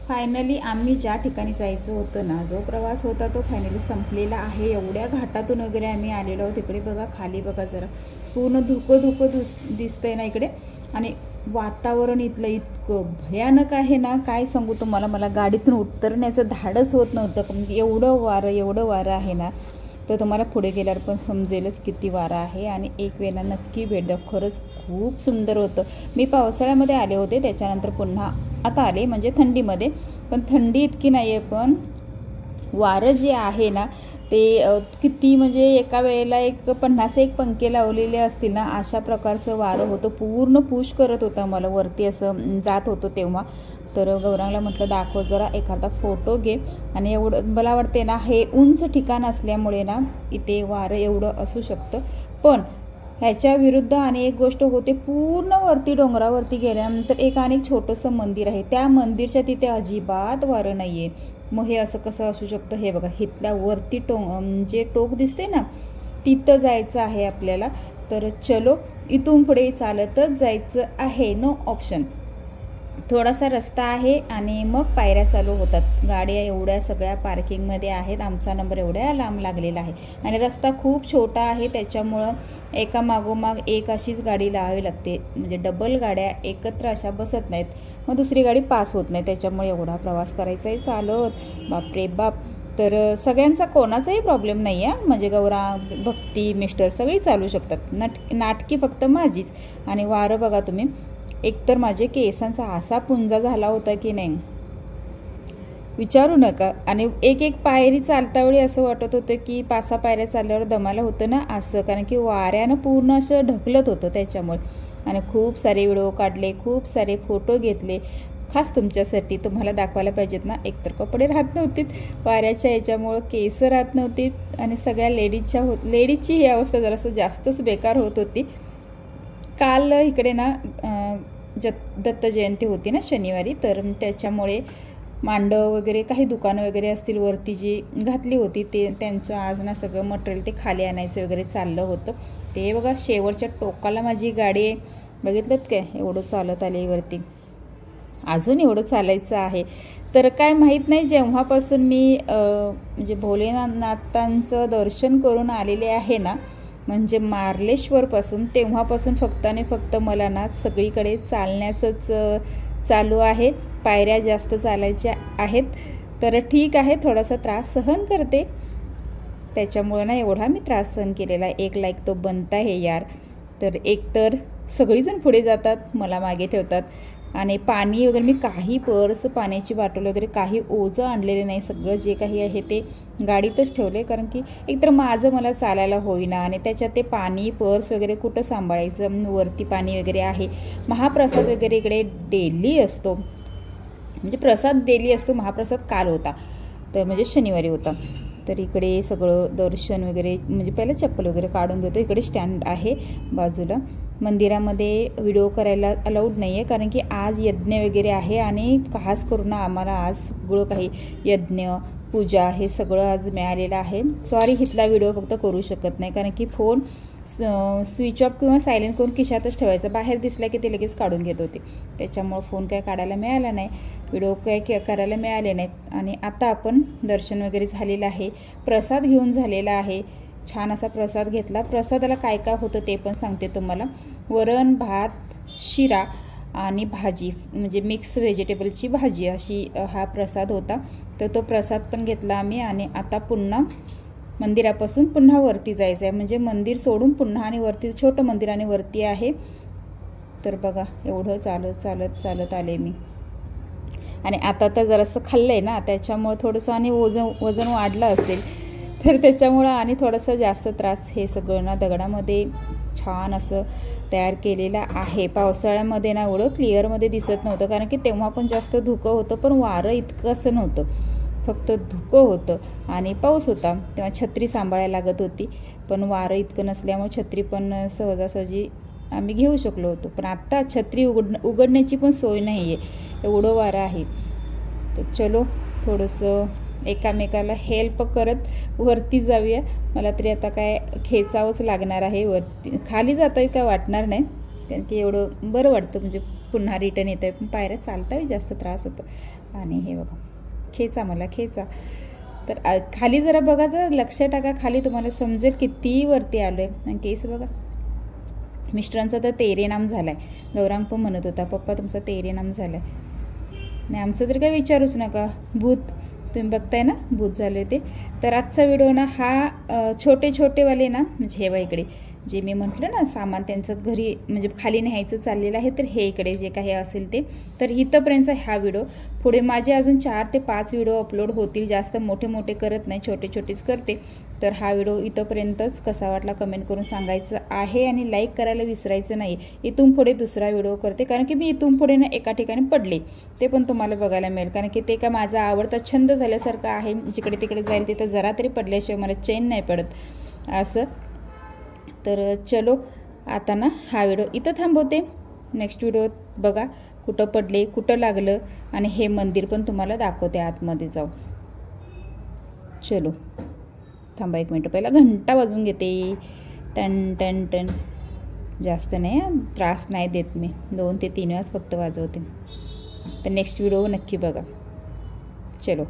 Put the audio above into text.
Finally आम्ही ज्या ठिकाणी जायचं होतं ना, जो प्रवास होता तो फायनली संपलेला आहे। एवढ्या घाटातून वगैरे आम्ही आलेलो आहोत। इकडे बघा, खाली बघा जरा, पूर्ण धुकं धुकं दिसतंय ना इकडे। आणि वातावरण इथलं इतकं भयानक आहे ना, काय सांगू तुम्हाला। मला गाडीतून उतरण्याचं धाडस होत नव्हतं, एवढं वारं आहे ना। तर तुम्हाला पुढे गेल्यावर पण समजेलच किती वारं आहे। आणि एक वेळेला नक्की भेट द्या, खरंच खूप सुंदर होतं। मी पावसाळ्यामध्ये आले होते, त्याच्यानंतर पुन्हा आता आले म्हणजे थंडीमध्ये, पण थंडी इतकी नाही आहे। पण वारं जे आहे ना ते किती म्हणजे एका वेळेला एक 50 पंखे लावलेले असतील ना, अशा प्रकारचं वारं होतं। पूर्ण पुश करत होतं मला, वरती असं जात होतं तेव्हा। तर गौरांगला म्हटलं दाखव जरा, एखादा फोटो घे। आणि एवढं मला वाटते ना, हे उंच ठिकाण असल्यामुळे ना इथे वारं एवढं असू शकतं। पण ह्याच्या विरुद्ध आणि एक गोष्ट होते, पूर्ण वरती डोंगरावरती गेल्यानंतर एक आणि छोटंसं मंदिर आहे, त्या मंदिरच्या तिथे अजिबात वारं नाही आहे। मग हे असं कसं असू शकतं? हे बघा, इथल्या वरती जे टोक दिसते ना, तिथं जायचं आहे आपल्याला। तर चलो, इथून पुढे चालतच जायचं आहे, नो ऑप्शन। थोडासा रस्ता आहे आणि मग पायऱ्या चालू होतात। गाड्या एवढ्या सगळ्या पार्किंगमध्ये आहेत, आमचा नंबर एवढ्या लांब लागलेला आहे। आणि रस्ता खूप छोटा आहे, त्याच्यामुळं एका मागोमाग एक अशीच गाडी लावावी लागते, म्हणजे डबल गाड्या एकत्र अशा बसत नाहीत, मग दुसरी गाडी पास होत नाही। त्याच्यामुळे एवढा प्रवास करायचा आहे चालत, बापरे बाप। तर सगळ्यांचा कोणाचाही प्रॉब्लेम नाही आहे, म्हणजे गौरांग, भक्ती, मिस्टर सगळी चालू शकतात। नाटकी फक्त माझीच। आणि वारं बघा तुम्ही, एकतर माझे केसांचा असा पुंजा झाला होता की नाही विचारू नका। आणि एक पायरी चालता वेळी असं वाटत होतं की 5-6 पायऱ्या चालल्यावर दमाला होतं ना असं, कारण की वाऱ्यानं पूर्ण असं ढकलत होतं त्याच्यामुळे। आणि खूप सारे व्हिडिओ काढले, खूप सारे फोटो घेतले, खास तुमच्यासाठी, तुम्हाला दाखवायला पाहिजेत ना। एकतर कपडे राहत नव्हते वाऱ्याच्या याच्यामुळं, केस राहत नव्हती, आणि सगळ्या लेडीजची ही अवस्था जरासं जास्तच बेकार होत होती। काल इकडे ना दत्त जयंती होती ना शनिवारी, तर त्याच्यामुळे मांडव वगैरे काही दुकानं वगैरे असतील वरती जी घातली होती, ते त्यांचं आज ना सगळं मटेरियल ते खाली आणायचं वगैरे चाललं होतं। ते बघा, शेवटच्या टोकाला माझी गाडी आहे, बघितलं काय, एवढं चालत आले वरती, अजून एवढं चालायचं आहे। तर काय माहीत नाही, जेव्हापासून मी म्हणजे भोलेनाथांचं दर्शन करून आलेले आहे ना, म्हणजे मार्लेश्वरपासून, तेव्हापासून फक्त आणि फक्त मला ना सगळीकडे चालण्याचंच चालू आहे। पायऱ्या जास्त चालायच्या आहेत, तर ठीक आहे, थोडासा त्रास सहन करते, त्याच्यामुळे ना एवढा मी त्रास सहन केलेला आहे। 1 लाईक तो बनता है यार। तर एकतर सगळीजण पुढे जातात, मला मागे ठेवतात। आणि पाणी वगैरे, मी काही पर्स, पाण्याची बाटल वगैरे काही ओझं आणलेले नाही, सगळं जे काही आहे ते गाडीतच ठेवले, कारण की एकतर माझं मला चालायला होईना, आणि त्याच्यात ते पाणी, पर्स वगैरे कुठं सांभाळायचं, वरती पाणी वगैरे आहे। महाप्रसाद वगैरे इकडे डेली असतो, म्हणजे प्रसाद डेली असतो, महाप्रसाद काल होता, तर म्हणजे शनिवारी होता। तर इकडे सगळं दर्शन वगैरे, म्हणजे पहिलं चप्पल वगैरे काढून घेतो। इकडे स्टँड आहे बाजूला। मंदिरामध्ये व्हिडिओ करायला अलाउड नाही आहे, कारण की आज यज्ञ वगैरे आहे, आणि खास करून आम्हाला आज सगळं काही यज्ञ, पूजा हे सगळं आज मिळालेलं आहे। सॉरी, इथला व्हिडिओ फक्त करू शकत नाही, कारण की फोन स्विच ऑफ किंवा सायलेंट करून खिशातच ठेवायचं, बाहेर दिसला की ते लगेच काढून घेत होते, त्याच्यामुळं फोन काय काढायला मिळाला नाही, व्हिडिओ काय करायला मिळाले नाहीत। आणि आता आपण दर्शन वगैरे झालेलं आहे, प्रसाद घेऊन झालेला आहे, छान असा प्रसाद घेतला। प्रसादाला काय काय होतं ते पण सांगते तुम्हाला। वरण, भात, शिरा आणि भाजी, म्हणजे मिक्स व्हेजिटेबलची भाजी, अशी हा प्रसाद होता। तर तो प्रसाद पण घेतला आम्ही। आणि आता पुन्हा मंदिरापासून पुन्हा वरती जायचं आहे, म्हणजे मंदिर सोडून पुन्हा, आणि वरती छोटं मंदिर आणि वरती आहे। तर बघा, एवढं चालत चालत चालत आले मी। आणि आता तर जरासं खाल्लंय ना, त्याच्यामुळे थोडंसं आणि वजन वाढलं असेल, तर त्याच्यामुळं आणि थोडंसं जास्त त्रास। हे सगळं ना दगडामध्ये छान असं तयार केलेलं आहे। पावसाळ्यामध्ये ना एवढं क्लिअरमध्ये दिसत नव्हतं, कारण की तेव्हा पण जास्त धुकं होतं, पण वारं इतकं असं नव्हतं, फक्त धुकं होतं आणि पाऊस होता, तेव्हा छत्री सांभाळायला लागत होती। पण वारं इतकं नसल्यामुळे छत्री पण सहजासहजी आम्ही घेऊ शकलो होतो। पण आत्ता छत्री उघडण्याची पण सोय नाही आहे, एवढं वारं आहे। तर चलो, थोडंसं एकामेकाला हेल्प करत वरती जाऊया। मला तरी आता काय खेचावंच लागणार आहे वरती, खाली जाता काय वाटणार नाही, कारण की एवढं बरं वाटतं, म्हणजे पुन्हा रिटर्न येत आहे, पण पायऱ्या चालताही जास्त त्रास होतो. आणि हे बघा, खेचा मला खेचा. तर खाली जरा बघा, जरा लक्ष टाका खाली, तुम्हाला समजेल किती वरती आलो आहे. आणि केस बघा, मिस्टरांचा तर तेरेनाम झाला आहे. गौरांग पण म्हणत होता, पप्पा तुमचा तेरेनाम झाला आहे. आणि आमचं तर काही विचारूच नका, भूत तुम्ही बघताय ना, भूत झाले ते. तर आजचा व्हिडिओ ना हा छोटे छोटेवाले ना, म्हणजे हे बघा इकडे जे मी म्हटलं ना सामान त्यांचं घरी म्हणजे खाली न्यायचं चाललेलं आहे, तर हे इकडे जे काही असेल ते. तर इथंपर्यंतचा हा व्हिडिओ. पुढे माझे अजून 4 ते 5 व्हिडिओ अपलोड होतील, जास्त मोठे मोठे करत नाही, छोटे छोटेच करते. तर हा व्हिडिओ इथंपर्यंतच. कसा वाटला कमेंट करून सांगायचं आहे, आणि लाईक करायला विसरायचं नाही. इथून पुढे दुसरा व्हिडिओ करते, कारण की मी इथून पुढे ना एका ठिकाणी पडले, ते पण तुम्हाला बघायला मिळेल, कारण की ते का माझा आवडता छंद झाल्यासारखं आहे. जिकडे तिकडे जाईल तिथं जरा तरी पडल्याशिवाय मला चैन नाही पडत असं. तर चलो आता ना हा व्हिडिओ इथं थांबवते. नेक्स्ट व्हिडिओ बघा कुठं पडले, कुठं लागलं, आणि हे मंदिर पण तुम्हाला दाखवते आतमध्ये जाऊ. चलो थांबा 1 मिनटं, पहिला घंटा वाजवून घेते. टन टन टन. जास्त नाही, त्रास नाही देत मी, 2 ते 3 वेळाच फक्त वाजवते. तर नेक्स्ट व्हिडिओ नक्की बघा. चलो.